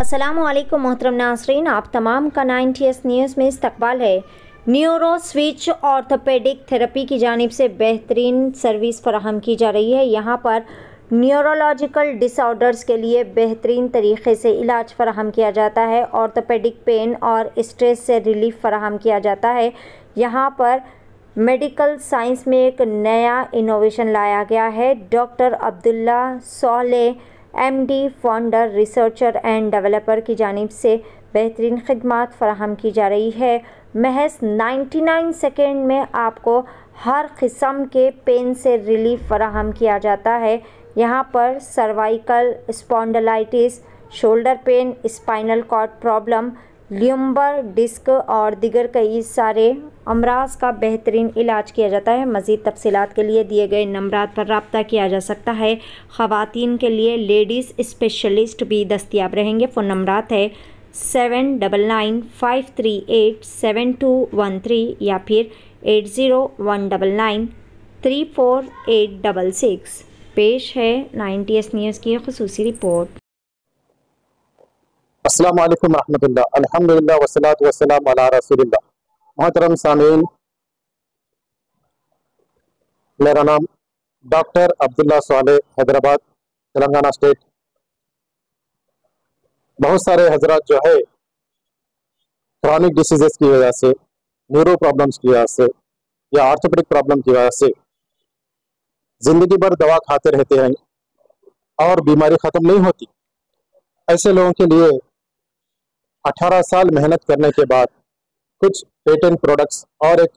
अस्सलामुअलैकुम मोहतरम नाज़रीन, आप तमाम का 9TS न्यूज़ में इस्तकबाल है। न्यूरो स्विच ऑर्थोपेडिक थेरेपी की जानिब से बेहतरीन सर्विस फराहम की जा रही है। यहाँ पर न्यूरोलॉजिकल डिसऑर्डर्स के लिए बेहतरीन तरीके से इलाज फराहम किया जाता है। ऑर्थोपेडिक पेन और स्ट्रेस से रिलीफ फराहम किया जाता है। यहाँ पर मेडिकल साइंस में एक नया इनोवेशन लाया गया है। डॉक्टर अब्दुल्ला सोले MD founder, researcher end developer की जानिब से बेहतरीन खिदमत फराहम की जा रही है। महज 99 सेकेंड में आपको हर किस्म के पेन से रिलीफ फराहम किया जाता है। यहाँ पर cervical spondylitis, shoulder pain, spinal cord problem, lumbar disc और दिगर कई सारे अमराज का बेहतरीन इलाज किया जाता है। मज़ीद तफसीलात के लिए दिए गए नंबरात पर रब्ता किया जा सकता है। ख़वातीन के लिए लेडीज़ स्पेशलिस्ट भी दस्तियाब रहेंगे। फ़ोन नंबरात है 7995387213 या फिर 8019934866। पेश है 9TS न्यूज़ की ख़ुसूसी रिपोर्ट। अस्सलाम वालेकुम रहमतुल्लाह, अल्हम्दुलिल्लाह वस्सलातु वस्सलाम अला रसूलिल्लाह। मोहतरम सामीन, मेरा नाम डॉक्टर अब्दुल्ला सोले, हैदराबाद, तेलंगाना स्टेट। बहुत सारे हजरात जो है क्रॉनिक डिसीजेस की वजह से, न्यूरो प्रॉब्लम्स की वजह से या ऑर्थोपेडिक प्रॉब्लम की वजह से जिंदगी भर दवा खाते रहते हैं और बीमारी ख़त्म नहीं होती। ऐसे लोगों के लिए 18 साल मेहनत करने के बाद कुछ पेटेंट प्रोडक्ट्स और एक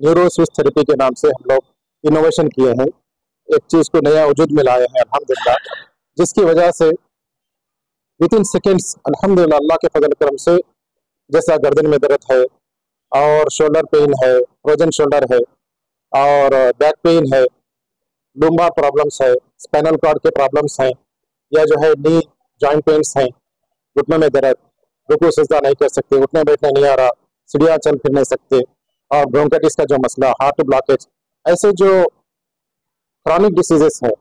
न्यूरो स्विच थेरेपी के नाम से हम लोग इनोवेशन किए हैं। एक चीज़ को नया वजूद में लाए हैं अल्हम्दुलिल्लाह, जिसकी वजह से विद इन सेकेंड्स अल्हम्दुलिल्लाह अल्लाह के फजल करम से, जैसा गर्दन में दर्द है और शोल्डर पेन है, फ्रोजन शोल्डर है और बैक पेन है, लुम्बार प्रॉब्लम्स है, स्पाइनल कॉर्ड के प्रॉब्लम्स हैं या जो है नी जॉइंट पेन्स हैं, घुटनों में दर्द, रुकू सजदा नहीं कर सकते, उठने बैठने नहीं आ रहा, सीढ़ियाँ चल फिर नहीं सकते, और ब्रोंकाइटिस का जो मसला, हार्ट ब्लॉकेज, ऐसे जो क्रॉनिक डिसीजेस हैं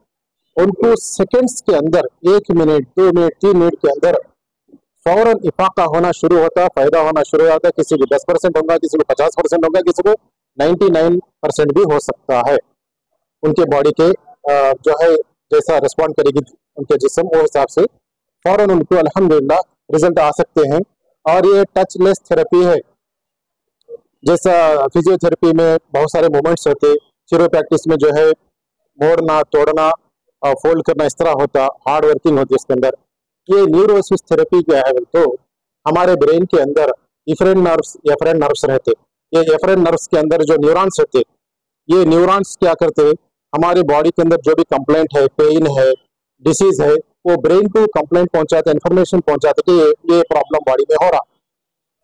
उनको सेकेंड्स के अंदर 1 मिनट 2 मिनट 3 मिनट के अंदर फौरन इफाका होना शुरू होता है, फायदा होना शुरू होता है। किसी को 10% होगा, किसी को 50% होगा, किसी को 99% भी हो सकता है। उनके बॉडी के जो है जैसा रिस्पॉन्ड करेगी उनके जिस्म, वो हिसाब से फौरन उनको अल्हम्दुलिल्लाह रिजल्ट आ सकते हैं। और ये टचलेस थेरेपी है। जैसा फिजियोथेरेपी में बहुत सारे मूवमेंट्स होते, चिरो प्रैक्टिस में जो है मोड़ना, तोड़ना और फोल्ड करना इस तरह होता, हार्ड वर्किंग होती है इसके अंदर। ये न्यूरो स्विच थेरेपी क्या है, तो हमारे ब्रेन के अंदर एफरेंट नर्व्स रहते। ये एफरेंट नर्व्स के अंदर जो न्यूरॉन्स रहते, ये न्यूरॉन्स क्या करते, हमारे बॉडी के अंदर जो भी कंप्लेंट है, पेन है, डिसीज है, वो ब्रेन को कंप्लेंट पहुंचाते, इन्फॉर्मेशन पहुंचाते कि ये प्रॉब्लम बॉडी में हो रहा।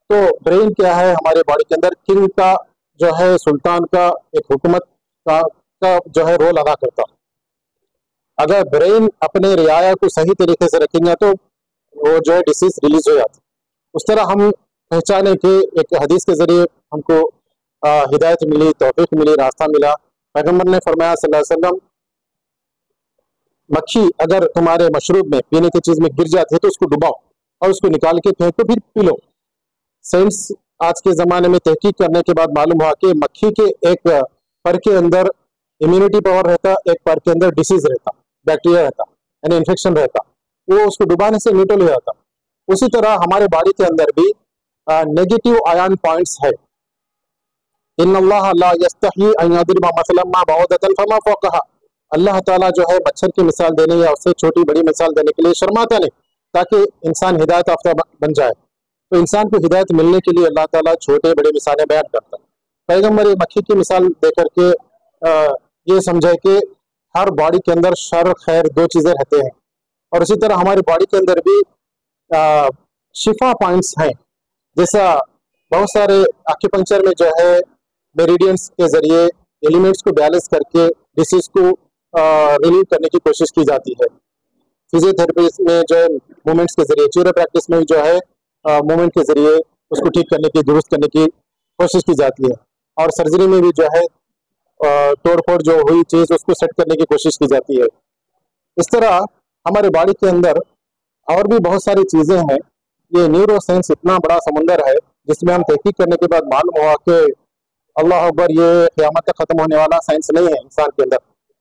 तो ब्रेन क्या है, हमारे बॉडी के अंदर किंग का जो है, सुल्तान का, एक हुकूमत का जो है रोल अदा करता। अगर ब्रेन अपने रियाया को सही तरीके से रखेंगे तो वो जो है डिसीज रिलीज हो जाती। उस तरह हम पहचाने कि एक हदीस के जरिए हमको हिदायत मिली, तौफीक मिली, रास्ता मिला। पैगम्बर ने फरमाया सल्लल्लाहु अलैहि वसल्लम, मक्खी अगर तुम्हारे मशरूब में, पीने की चीज में गिर जाती है तो उसको डुबाओ और उसको निकाल के फेंको, फिर पी लो। साइंस आज के जमाने में तहकीक करने के बाद मालूम हुआ कि मक्खी के एक पर के अंदर इम्यूनिटी पावर रहता, एक पर के अंदर डिसीज रहता, बैक्टीरिया रहता, यानी इन्फेक्शन रहता, वो उसको डुबाने से न्यूट्रल हो जाता। उसी तरह हमारे बॉडी के अंदर भी नेगेटिव आयन पॉइंट्स है। इन्नल्लाह ला यस्तही अन यदरिबा मसलन मा बऊदतन फमा फौकहा। अल्लाह ताला जो है मच्छर की मिसाल देने या उससे छोटी बड़ी मिसाल देने के लिए शर्माता नहीं, ताकि इंसान हिदायत याफ्ता बन जाए। तो इंसान को हिदायत मिलने के लिए अल्लाह ताला छोटे बड़े मिसालें बयान करता है। पैगम्बर मक्खी की मिसाल देकर के ये समझे कि हर बॉडी के अंदर शर खैर दो चीज़ें रहते हैं, और उसी तरह हमारी बॉडी के अंदर भी शिफा पॉइंट्स हैं। जैसा बहुत सारे एक्यूपंक्चर में जो है मेरिडियंस के जरिए एलिमेंट्स को बैलेंस करके डिसीज को रिलीव करने की कोशिश की जाती है। फिजियोथेरेपी में जो है मूवमेंट्स के जरिए, चिरो प्रैक्टिस में जो है मूवमेंट के जरिए उसको ठीक करने की, दुरुस्त करने की कोशिश की जाती है। और सर्जरी में भी जो है तोड़ फोड़ जो हुई चीज़ उसको सेट करने की कोशिश की जाती है। इस तरह हमारे बॉडी के अंदर और भी बहुत सारी चीज़ें हैं ये न्यूरो साइंस इतना बड़ा समुंदर है जिसमें हम तहकीक करने के बाद मालूम हुआ कि अल्लाह अकबर, ये क़यामत तक खत्म होने वाला साइंस नहीं है इंसान के अंदर।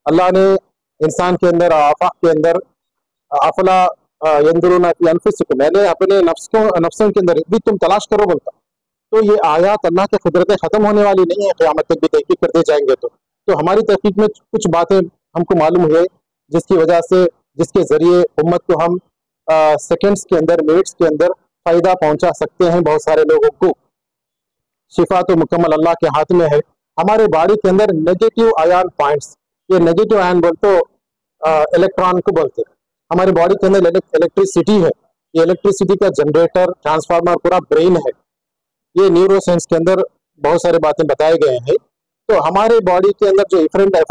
अल्लाह ने इंसान के अंदर, आफाक के अंदर, अफला यंजुरूना फी अनफुसिकुम, मैंने अपने नफ्सों के अंदर भी तुम तलाश करो बोलता। तो ये आयात अल्लाह की कुदरतें खत्म होने वाली नहीं है, क़यामत तक भी तहकीक करते जाएंगे। तो हमारी तहकीक में कुछ बातें हमको मालूम हुए जिसकी वजह से, जिसके जरिए उम्मत को हम सेकंड्स के अंदर, मिनट्स के अंदर फायदा पहुंचा सकते हैं बहुत सारे लोगों को। शिफा तो मुकम्मल अल्लाह के हाथ में है। हमारे बॉडी के अंदर नेगेटिव आयन पॉइंट्स, ये नेगेटिव आयन बोलते इलेक्ट्रॉन को बोलते हैं। हमारे बॉडी के अंदर इलेक्ट्रिसिटी है, ये इलेक्ट्रिसिटी का जनरेटर, ट्रांसफार्मर पूरा ब्रेन है। ये न्यूरो साइंस के अंदर बहुत सारे बातें बताए गए हैं। तो हमारे बॉडी के अंदर जो इफरेंट एंड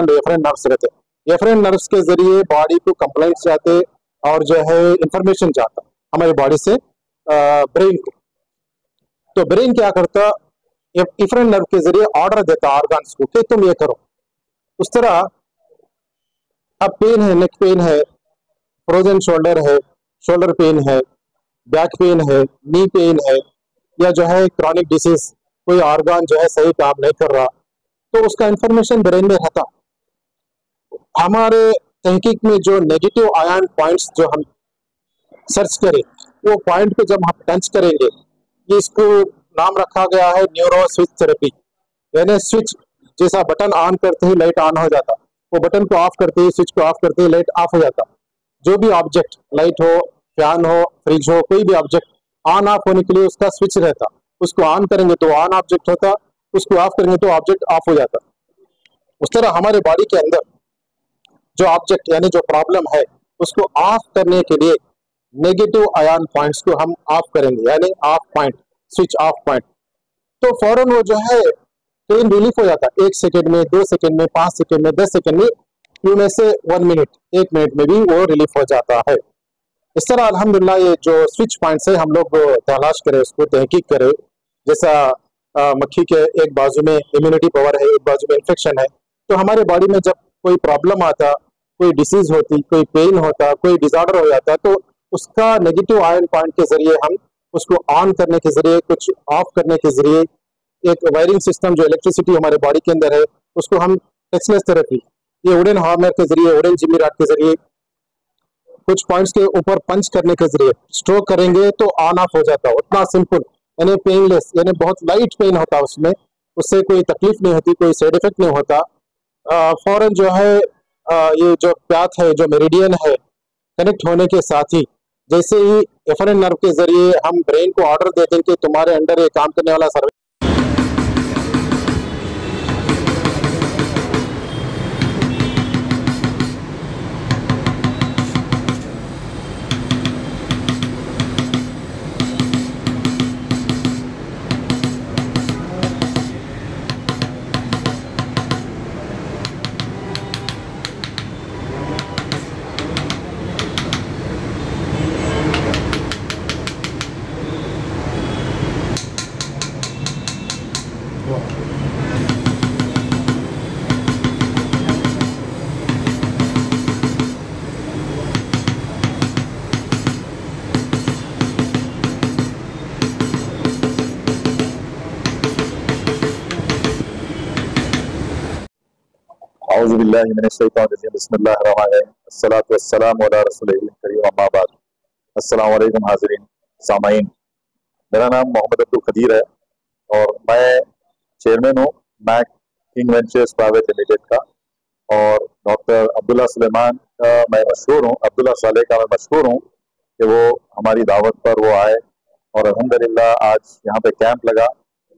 एफरेंट नर्व्स रहते हैं, एफरेंट नर्व्स के जरिए बॉडी को कंप्लेंट्स जाते और जो है इंफॉर्मेशन जाता हमारी बॉडी से ब्रेन को। तो ब्रेन क्या करता, इफरेंट नर्व के जरिए ऑर्डर देता ऑर्गन्स को कि तुम ये करो। उस तरह अब पेन है, नेक पेन है, फ्रोजन शोल्डर है, शोल्डर पेन है, बैक पेन है, नी पेन है, या जो है क्रॉनिक डिसीज, कोई ऑर्गन जो है सही काम नहीं कर रहा, तो उसका इंफॉर्मेशन ब्रेन में रहता। हमारे तहकीक में जो नेगेटिव आयन पॉइंट्स जो हम सर्च करें, वो पॉइंट पे जब हम टच करेंगे, ये इसको नाम रखा गया है न्यूरो स्विच थेरेपी। यानी स्विच जैसा बटन ऑन करते ही लाइट ऑन हो जाता, वो बटन को ऑफ करते ही, स्विच को ऑफ करते ही लाइट ऑफ हो जाता। जो भी ऑब्जेक्ट, लाइट हो, फैन हो, फ्रिज हो, कोई भी ऑब्जेक्ट ऑन ऑफ होने के लिए उसका स्विच रहता। उसको ऑन करेंगे तो ऑन ऑब्जेक्ट होता, उसको ऑफ करेंगे तो ऑब्जेक्ट ऑफ हो जाता। उस तरह हमारे बॉडी के अंदर जो ऑब्जेक्ट यानी जो प्रॉब्लम है, उसको ऑफ करने के लिए नेगेटिव आयन पॉइंट्स को हम ऑफ करेंगे, यानी of point, switch off point. तो फौरन वो जो है पेन रिलीफ हो जाता है। 1 सेकेंड में, 2 सेकेंड में, 5 सेकेंड में, 10 सेकेंड में, इनमें से 1 मिनट, 1 मिनट में भी वो रिलीफ हो जाता है। इस तरह अल्हम्दुलिल्लाह ये जो स्विच पॉइंट है हम लोग तलाश करें, उसको तहकीक करें। जैसा मक्खी के एक बाजू में इम्यूनिटी पावर है, एक बाजू में इन्फेक्शन है। तो हमारे बॉडी में जब कोई प्रॉब्लम आता, कोई डिसीज होती, कोई पेन होता, कोई डिसऑर्डर हो जाता, तो उसका नेगेटिव आयन पॉइंट के जरिए हम उसको ऑन करने के जरिए, कुछ ऑफ करने के जरिए, एक वायरिंग सिस्टम जो इलेक्ट्रिसिटी हमारे बॉडी के अंदर है, उसको हम टचलेस थेरेपी, ये वुडन हार्मर के जरिए, वुडन जिमी रॉड के जरिए कुछ पॉइंट्स के ऊपर पंच करने के जरिए स्ट्रोक करेंगे तो ऑन ऑफ हो जाता है। उतना सिंपल, यानी पेनलेस, यानी बहुत लाइट पेन होता है उसमें, उससे कोई तकलीफ नहीं होती, कोई साइड इफेक्ट नहीं होता। फौरन जो है ये जो प्याथ है, जो मेरिडियन है, कनेक्ट होने के साथ ही जैसे ही एफरेंट नर्व के जरिए हम ब्रेन को ऑर्डर दे दें कि तुम्हारे अंडर ये काम करने वाला सर्विस। औज़ुबिल्लाहि मिनश्शैतानिर्रजीम, बिस्मिल्लाहिर्रहमानिर्रहीम, अस्सलातु वस्सलामु अला रसूलिल्लाहिल करीम, अम्मा बाद। अस्सलामु अलैकुम हाज़िरीन, सामाईन। मेरा नाम मोहम्मद अब्दुल कदीर है और मैं चेयरमैन हूँ Mac King Ventures Private Limited का। और डॉक्टर अब्दुल्ला सुलेमान का मैं मशहूर हूँ, अब्दुल्ला साले का मैं मशहूर हूँ कि वो हमारी दावत पर वो आए और अल्हम्दुलिल्लाह आज यहाँ पे कैंप लगा।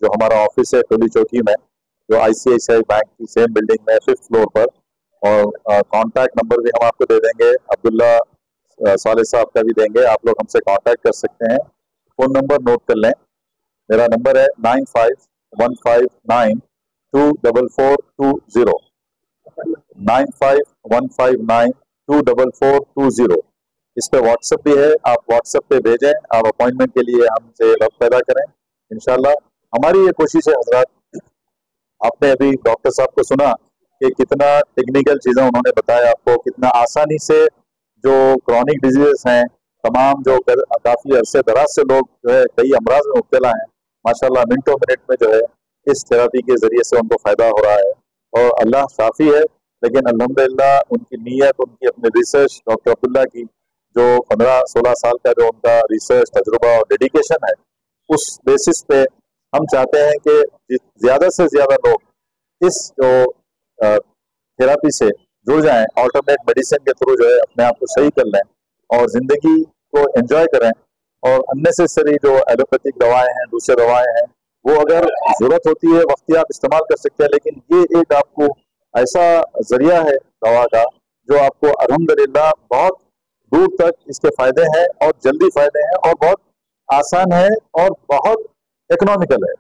जो हमारा ऑफिस है टोली चौकी में, जो ICICI बैंक की सेम बिल्डिंग में 5th फ्लोर पर। और कॉन्टैक्ट नंबर भी हम आपको दे देंगे, अब्दुल्ला साले साहब का भी देंगे, आप लोग हमसे कांटेक्ट कर सकते हैं। फ़ोन नंबर नोट कर लें, मेरा नंबर है 9515924420, 9515924420। इस पे व्हाट्सएप भी है, आप व्हाट्सएप पे भेजें, आप अपॉइंटमेंट के लिए हमसे वक्त पैदा करें इंशाल्लाह। हमारी ये कोशिश है हजरात, आपने अभी डॉक्टर साहब को सुना कि कितना टेक्निकल चीज़ें उन्होंने बताया आपको, कितना आसानी से जो क्रॉनिक डिजीजेस हैं तमाम जो काफ़ी अरसे दराज से लोग जो है कई अमराज में मुब्तला हैं, माशाल्लाह मिनटों मिनट में जो है इस थेरेपी के ज़रिए से उनको फ़ायदा हो रहा है और अल्लाह काफ़ी है। लेकिन अल्हम्दुलिल्लाह उनकी नीयत, उनकी अपनी रिसर्च, डॉक्टर अब्दुल्ला की जो 15-16 साल का जो उनका रिसर्च तजुर्बा और डेडिकेशन है, उस बेसिस पे हम चाहते हैं कि ज़्यादा से ज़्यादा लोग इस जो थेरेपी से जुड़ जाएं, ऑल्टरनेट मेडिसिन के थ्रू जो है अपने आप को सही कर लें और ज़िंदगी को एंजॉय करें। और अननेसेसरी जो एलोपैथिक दवाएं हैं, दूसरे दवाएं हैं, वो अगर ज़रूरत होती है वक्त आप इस्तेमाल कर सकते हैं, लेकिन ये एक आपको ऐसा जरिया है दवा का जो आपको अल्हम्दुलिल्लाह बहुत दूर तक इसके फ़ायदे हैं और जल्दी फ़ायदे हैं और बहुत आसान है और बहुत इकोनॉमिकल है।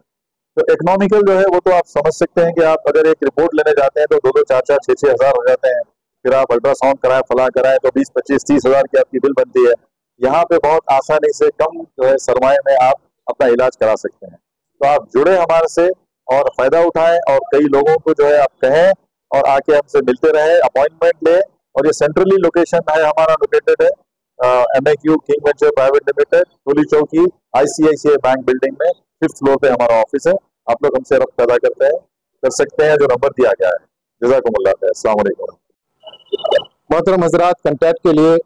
तो इकोनॉमिकल जो है वो तो आप समझ सकते हैं कि आप अगर एक रिपोर्ट लेने जाते हैं तो 2-2, 4-4, 6-6 हज़ार हो जाते हैं, फिर आप अल्ट्रासाउंड कराएं, फला कराएं तो 20, 25, 30 हज़ार की आपकी बिल बनती है। यहाँ पे बहुत आसानी से कम जो है सरमाए में आप अपना इलाज करा सकते हैं। तो आप जुड़े हमारे से और फ़ायदा उठाएं और कई लोगों को जो है आप कहें और आके हमसे मिलते रहे, अपॉइंटमेंट लें। और ये सेंट्रली लोकेशन है, हमारा लोकेटेड है MAQ king venture private limited, Toli Chowki, ICICI bank building में 5th फ्लोर पे हमारा ऑफिस है। आप लोग हमसे रब्त पैदा कर सकते हैं, जो नंबर दिया गया है। जज़ाकुमुल्लाह खैर, अस्सलाम वालेकुम। मोहतरम हजरात, कंटैक्ट के लिए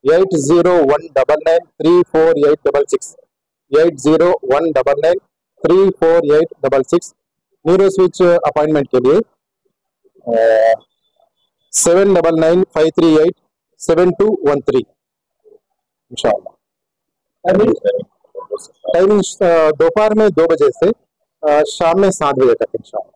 8019934866 8019934866। न्यूरो स्विच अपॉइंटमेंट के लिए 7995387213 इंशाअल्लाह। टाइमिंग दोपहर में 2 बजे से शाम में 7 बजे तक इंशाअल्लाह।